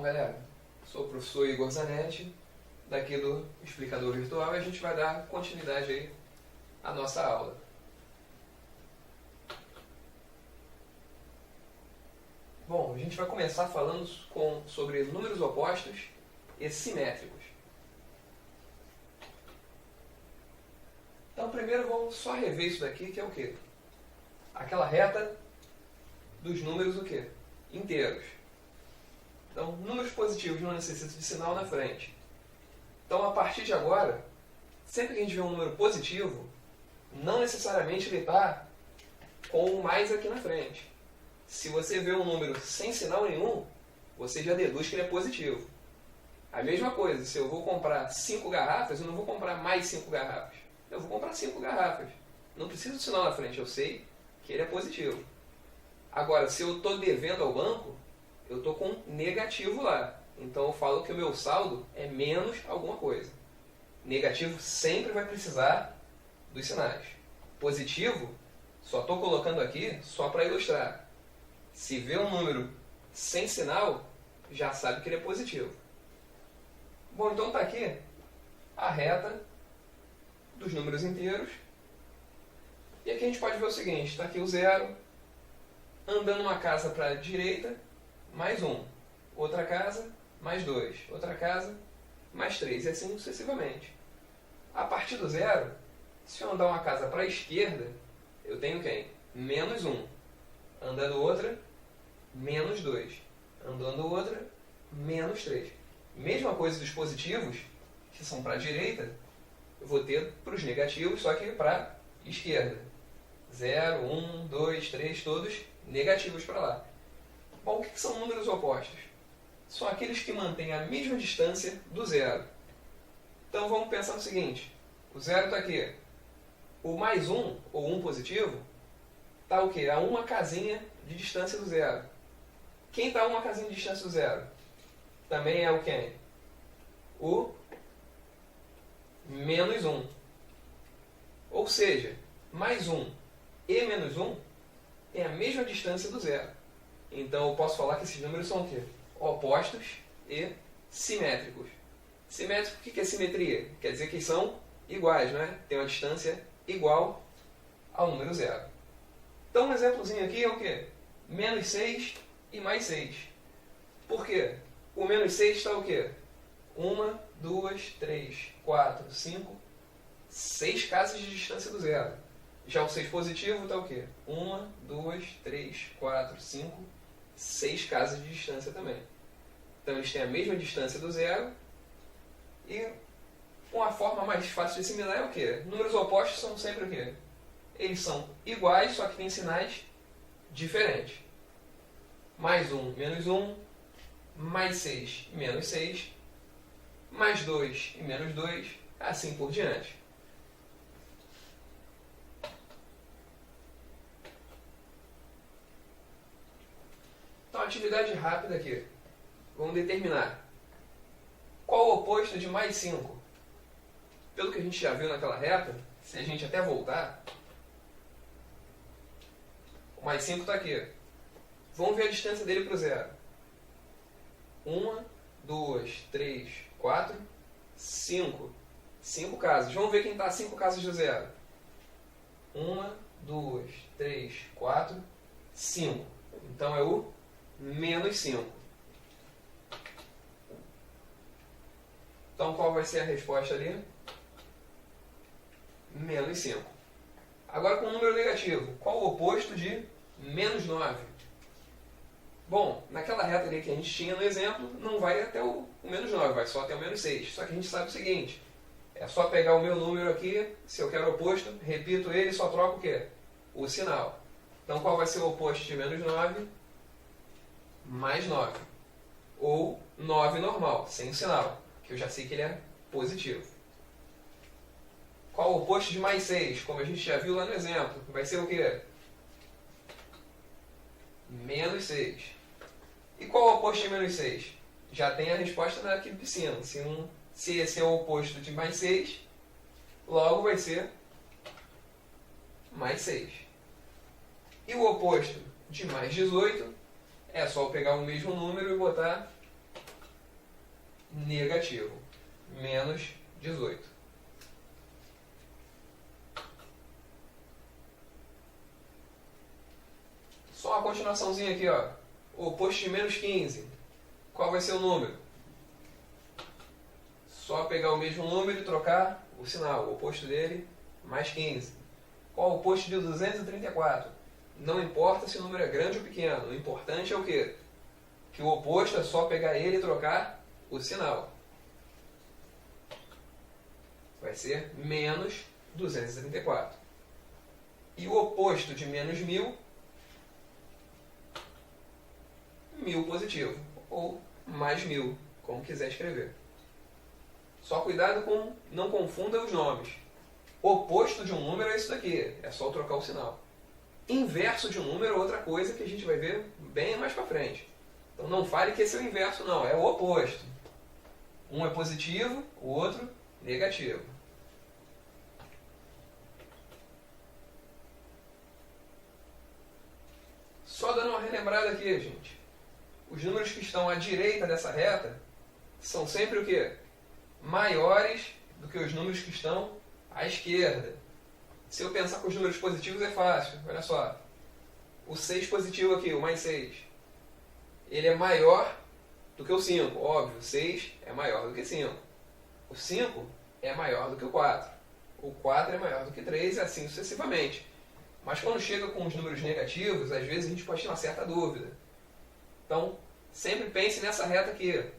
galera, sou o professor Igor Zanetti, daqui do Explicador Virtual, e a gente vai dar continuidade aí à nossa aula. Bom, a gente vai começar falando sobre números opostos e simétricos. Então, primeiro vamos só rever isso daqui, que é o quê? Aquela reta dos números o quê? Inteiros. Então, números positivos não necessitam de sinal na frente. Então, a partir de agora, sempre que a gente vê um número positivo, não necessariamente ele está com o mais aqui na frente. Se você vê um número sem sinal nenhum, você já deduz que ele é positivo. A mesma coisa, se eu vou comprar 5 garrafas, eu não vou comprar mais 5 garrafas. Eu vou comprar 5 garrafas. Não precisa de sinal na frente, eu sei que ele é positivo. Agora, se eu estou devendo ao banco, eu estou com negativo lá. Então eu falo que o meu saldo é menos alguma coisa. Negativo sempre vai precisar dos sinais. Positivo, só estou colocando aqui só para ilustrar. Se vê um número sem sinal, já sabe que ele é positivo. Bom, então está aqui a reta dos números inteiros. E aqui a gente pode ver o seguinte, está aqui o 0, andando uma casa para a direita, mais 1. Outra casa, mais 2. Outra casa, mais 3. E assim sucessivamente. A partir do 0, se eu andar uma casa para a esquerda, eu tenho quem? Menos 1. Andando outra, menos 2. Andando outra, menos 3. Mesma coisa dos positivos, que são para a direita, eu vou ter para os negativos, só que para a esquerda. 0, 1, 2, 3, todos negativos para lá. Bom, o que são números opostos? São aqueles que mantêm a mesma distância do zero. Então vamos pensar no seguinte, o 0 está aqui. O mais 1, ou 1 positivo, está o quê? A uma casinha de distância do zero. Quem está a uma casinha de distância do zero? Também é o quem? O menos 1. Ou seja, mais 1 e menos 1 tem a mesma distância do zero. Então eu posso falar que esses números são o quê? Opostos e simétricos. Simétrico, o que é simetria? Quer dizer que são iguais, né? Tem uma distância igual ao número zero. Então um exemplozinho aqui é o quê? Menos 6 e mais 6. Por quê? O menos 6 está o quê? 1, 2, 3, 4, 5, 6 casas de distância do zero. Já o 6 positivo está o quê? 1, 2, 3, 4, 5, 6 casas de distância também. Então eles têm a mesma distância do zero. E uma forma mais fácil de assimilar é o quê? Números opostos são sempre o quê? Eles são iguais, só que têm sinais diferentes. Mais 1, menos 1. Mais 6 e menos 6. Mais 2 e menos 2. Assim por diante. Então, atividade rápida aqui. Vamos determinar qual o oposto de mais 5. Pelo que a gente já viu naquela reta, se a gente até voltar, o mais 5 está aqui. Vamos ver a distância dele para o zero. 1, 2, 3, 4, 5. 5 casas. Vamos ver quem está a 5 casas do zero. 1, 2, 3, 4, 5. Então é o menos 5. Então qual vai ser a resposta ali? Menos 5. Agora com o número negativo. Qual o oposto de menos 9? Bom, naquela reta ali que a gente tinha no exemplo, não vai até o menos 9, vai só até o menos 6. Só que a gente sabe o seguinte, é só pegar o meu número aqui, se eu quero o oposto, repito ele e só troco o quê? O sinal. Então qual vai ser o oposto de menos 9? Mais 9. Ou 9 normal, sem o sinal, que eu já sei que ele é positivo. Qual o oposto de mais 6? Como a gente já viu lá no exemplo, vai ser o quê? Menos 6. E qual o oposto de menos 6? Já tem a resposta aqui de cima. Se esse é o oposto de mais 6, logo vai ser mais 6. E o oposto de mais 18 é só eu pegar o mesmo número e botar negativo. Menos 18. Só uma continuaçãozinha aqui, ó. O oposto de menos 15. Qual vai ser o número? Só pegar o mesmo número e trocar o sinal. O oposto dele, mais 15. Qual o oposto de 234? Não importa se o número é grande ou pequeno. O importante é o quê? Que o oposto é só pegar ele e trocar o sinal. Vai ser menos 234. E o oposto de menos 1000, 1000 positivo. Ou mais 1000, como quiser escrever. Só cuidado com não confunda os nomes. O oposto de um número é isso daqui. É só trocar o sinal. Inverso de um número é outra coisa que a gente vai ver bem mais para frente. Então não fale que esse é o inverso, não. É o oposto. Um é positivo, o outro negativo. Só dando uma relembrada aqui, gente. Os números que estão à direita dessa reta são sempre o quê? Maiores do que os números que estão à esquerda. Se eu pensar com os números positivos é fácil. Olha só. O 6 positivo aqui, o mais 6. Ele é maior do que o 5. Óbvio, o 6 é maior do que 5. O 5 é maior do que o 4. O 4 é maior do que 3 e assim sucessivamente. Mas quando chega com os números negativos, às vezes a gente pode ter uma certa dúvida. Então, sempre pense nessa reta aqui.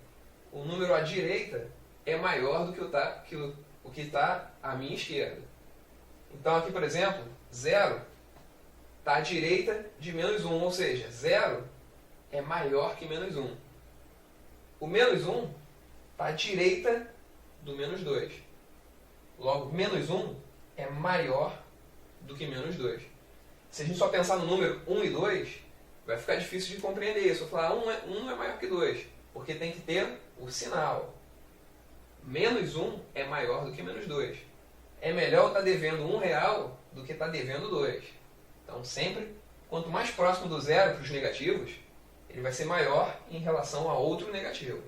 O número à direita é maior do que o que está à minha esquerda. Então aqui, por exemplo, 0 está à direita de menos 1, ou seja, 0 é maior que menos 1. O menos 1 está à direita do menos 2. Logo, menos 1 é maior do que menos 2. Se a gente só pensar no número 1 e 2, vai ficar difícil de compreender isso. Eu vou falar 1 é maior que 2, porque tem que ter o sinal. Menos 1 é maior do que menos 2. É melhor estar devendo R$1 do que estar devendo 2. Então, sempre, quanto mais próximo do zero para os negativos, ele vai ser maior em relação a outro negativo.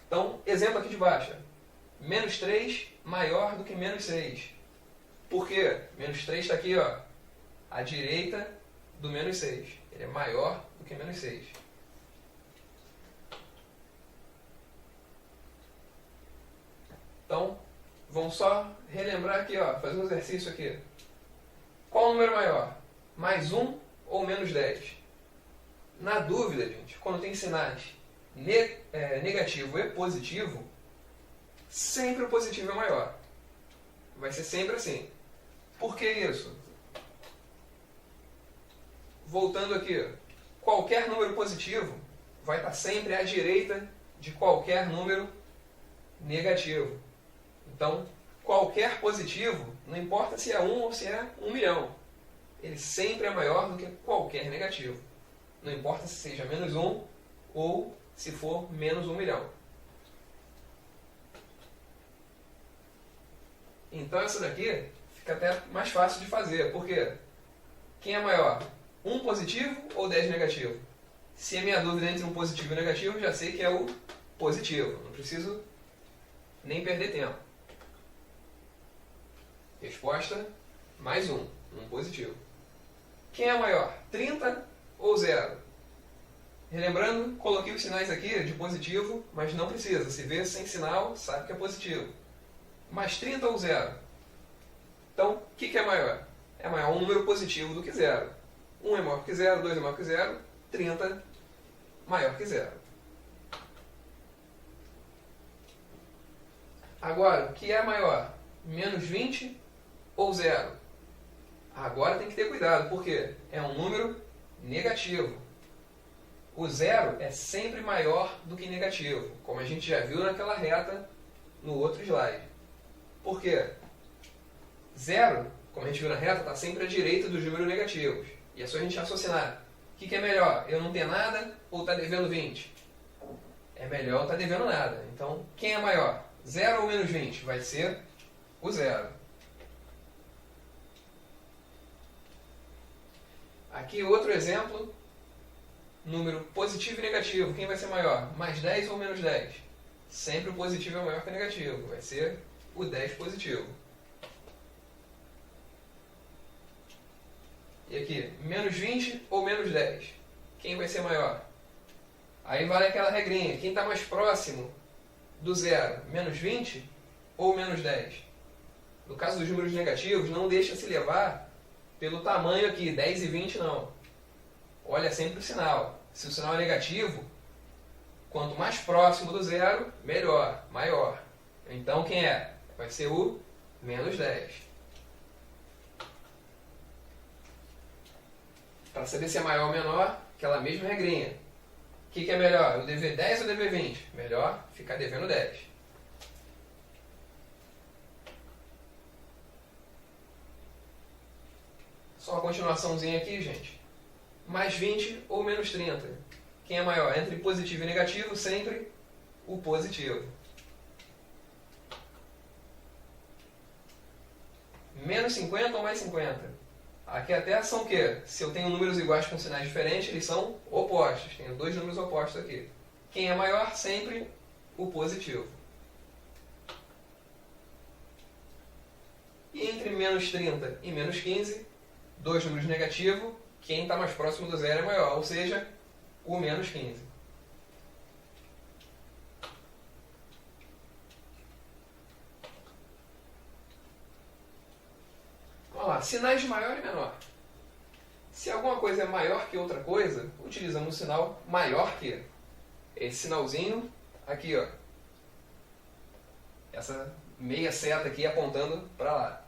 Então, exemplo aqui de baixo. Menos 3 maior do que menos 6. Por quê? Menos 3 está aqui, ó, à direita do menos 6. Ele é maior do que menos 6. Então, vamos só relembrar aqui, ó, fazer um exercício aqui. Qual o número maior? Mais 1 ou menos 10? Na dúvida, gente, quando tem sinais negativo e positivo, sempre o positivo é maior. Vai ser sempre assim. Por que isso? Voltando aqui, qualquer número positivo vai estar sempre à direita de qualquer número negativo. Então, qualquer positivo, não importa se é 1 ou se é 1 milhão, ele sempre é maior do que qualquer negativo. Não importa se seja menos 1 ou se for menos 1 milhão. Então essa daqui fica até mais fácil de fazer. Por quê? Quem é maior? 1 positivo ou 10 negativo? Se a minha dúvida é entre um positivo e um negativo, já sei que é o positivo. Não preciso nem perder tempo. Resposta, mais 1. 1 positivo. Quem é maior? 30 ou 0? Relembrando, coloquei os sinais aqui de positivo, mas não precisa. Se vê sem sinal, sabe que é positivo. Mais 30 ou 0? Então, o que é maior? É maior um número positivo do que 0. 1 é maior que 0, 2 é maior que 0, 30 maior que 0. Agora, o que é maior? Menos 20 ou 0? Agora tem que ter cuidado, porque é um número negativo. O 0 é sempre maior do que negativo, como a gente já viu naquela reta no outro slide. Por quê? 0, como a gente viu na reta, está sempre à direita dos números negativos. E é só a gente raciocinar. O que é melhor? Eu não ter nada ou estar devendo 20? É melhor estar devendo nada. Então, quem é maior? 0 ou menos 20? Vai ser o 0. Aqui outro exemplo. Número positivo e negativo. Quem vai ser maior? Mais 10 ou menos 10? Sempre o positivo é maior que o negativo. Vai ser o 10 positivo. E aqui, menos 20 ou menos 10? Quem vai ser maior? Aí vale aquela regrinha. Quem está mais próximo do zero? Menos 20 ou menos 10? No caso dos números negativos, não deixa se levar pelo tamanho aqui, 10 e 20 não. Olha sempre o sinal. Se o sinal é negativo, quanto mais próximo do zero, melhor, maior. Então quem é? Vai ser o menos 10. Para saber se é maior ou menor, aquela mesma regrinha. O que é melhor? Eu dever 10 ou dever 20? Melhor ficar devendo 10. Só uma continuaçãozinha aqui, gente. Mais 20 ou menos 30? Quem é maior? Entre positivo e negativo, sempre o positivo. Menos 50 ou mais 50? Aqui até são o quê? Se eu tenho números iguais com sinais diferentes, eles são opostos. Tenho dois números opostos aqui. Quem é maior? Sempre o positivo. E entre menos 30 e menos 15, dois números negativos, quem está mais próximo do zero é maior, ou seja, o menos 15. Vamos lá, sinais de maior e menor. Se alguma coisa é maior que outra coisa, utilizamos o sinal maior que. Esse sinalzinho aqui, ó. Essa meia seta aqui apontando para lá.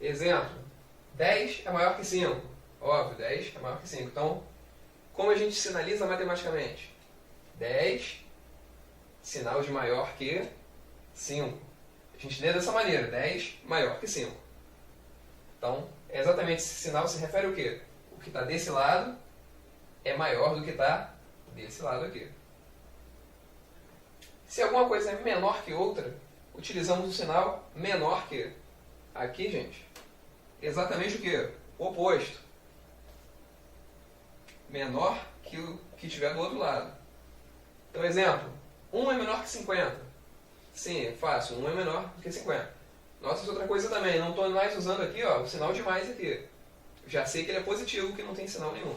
Exemplo, 10 é maior que 5. Óbvio, 10 é maior que 5. Então, como a gente sinaliza matematicamente? 10, sinal de maior que 5. A gente lê dessa maneira, 10 maior que 5. Então, exatamente esse sinal se refere ao quê? O que está desse lado é maior do que está desse lado aqui. Se alguma coisa é menor que outra, utilizamos o sinal menor que. Aqui, gente, exatamente o quê? O oposto. Menor que o que tiver do outro lado. Então, exemplo, 1 é menor que 50. Sim, é fácil, 1 é menor do que 50. Nossa, outra coisa também, não estou mais usando aqui ó, o sinal de mais aqui. Já sei que ele é positivo, que não tem sinal nenhum.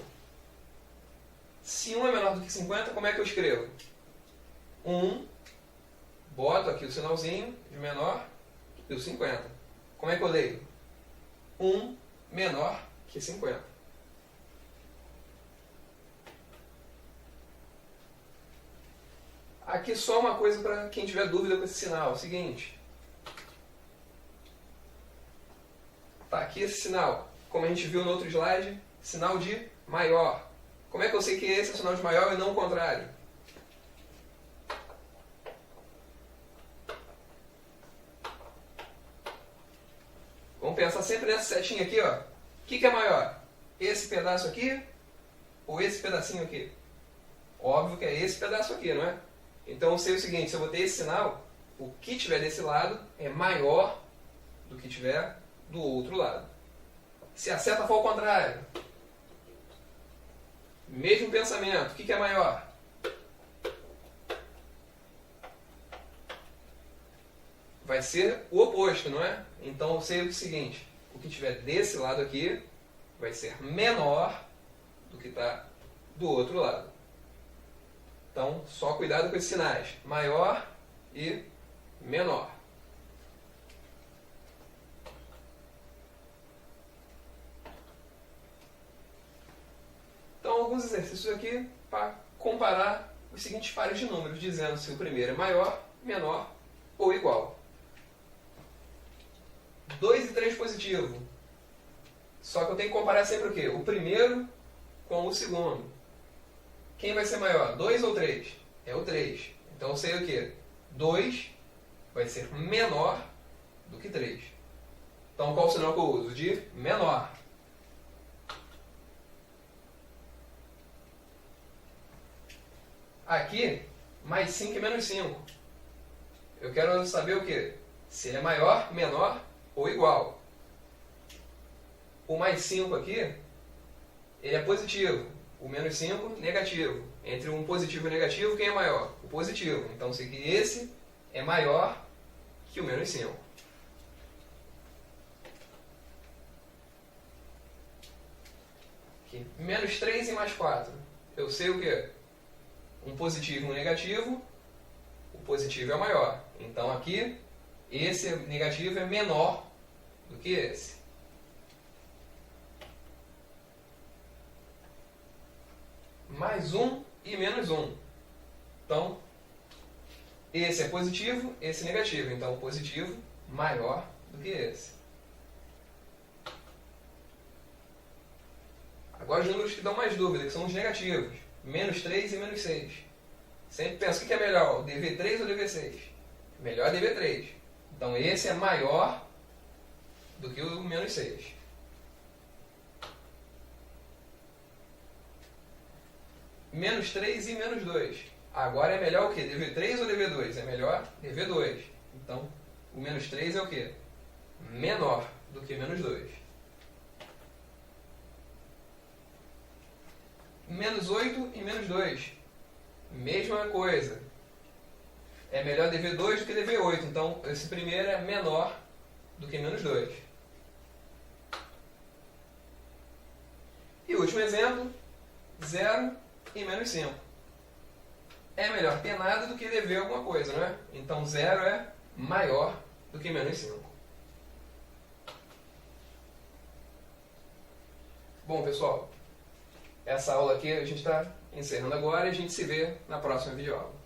Se 1 é menor do que 50, como é que eu escrevo? 1, boto aqui o sinalzinho de menor e o 50. Como é que eu leio? 1 menor que 50. Aqui só uma coisa para quem tiver dúvida com esse sinal. É o seguinte. Tá aqui esse sinal. Como a gente viu no outro slide, sinal de maior. Como é que eu sei que esse é o sinal de maior e não o contrário? Vamos pensar sempre nessa setinha aqui, ó. O que é maior? Esse pedaço aqui ou esse pedacinho aqui? Óbvio que é esse pedaço aqui, não é? Então eu sei o seguinte, se eu botei esse sinal, o que tiver desse lado é maior do que tiver do outro lado. Se a seta for ao contrário, mesmo pensamento, o que é maior? Vai ser o oposto, não é? Então eu sei o seguinte, o que tiver desse lado aqui vai ser menor do que está do outro lado. Então, só cuidado com esses sinais, maior e menor. Então, alguns exercícios aqui para comparar os seguintes pares de números, dizendo se o primeiro é maior, menor ou igual. 2 e 3 positivo. Só que eu tenho que comparar sempre o quê? O primeiro com o segundo. Quem vai ser maior? 2 ou 3? É o 3. Então eu sei o quê? 2 vai ser menor do que 3. Então qual o sinal que eu uso? De menor. Aqui, mais 5 e menos 5. Eu quero saber o quê? Se ele é maior, menor ou igual. O mais 5 aqui, ele é positivo. O menos 5, negativo. Entre um positivo e um negativo, quem é maior? O positivo. Então, sei que esse é maior que o menos 5. Aqui, menos 3 e mais 4. Eu sei o quê? Um positivo e um negativo. O positivo é maior. Então, aqui, esse negativo é menor do que esse. Mais 1 e menos 1. Então, esse é positivo, esse é negativo. Então, o positivo maior do que esse. Agora, os números que dão mais dúvida, que são os negativos. Menos 3 e menos 6. Sempre penso o que é melhor, o DV3 ou o DV6? Melhor DV3. Então, esse é maior do que o menos 6. Menos 3 e menos 2. Agora é melhor o quê? DV3 ou DV2? É melhor DV2. Então, o menos 3 é o quê? Menor do que menos 2. Menos 8 e menos 2. Mesma coisa. É melhor DV2 do que DV8. Então, esse primeiro é menor do que menos 2. E o último exemplo, 0 e menos 5. É melhor ter nada do que dever alguma coisa, não é? Então 0 é maior do que menos 5. Bom, pessoal, essa aula aqui a gente está encerrando agora e a gente se vê na próxima videoaula.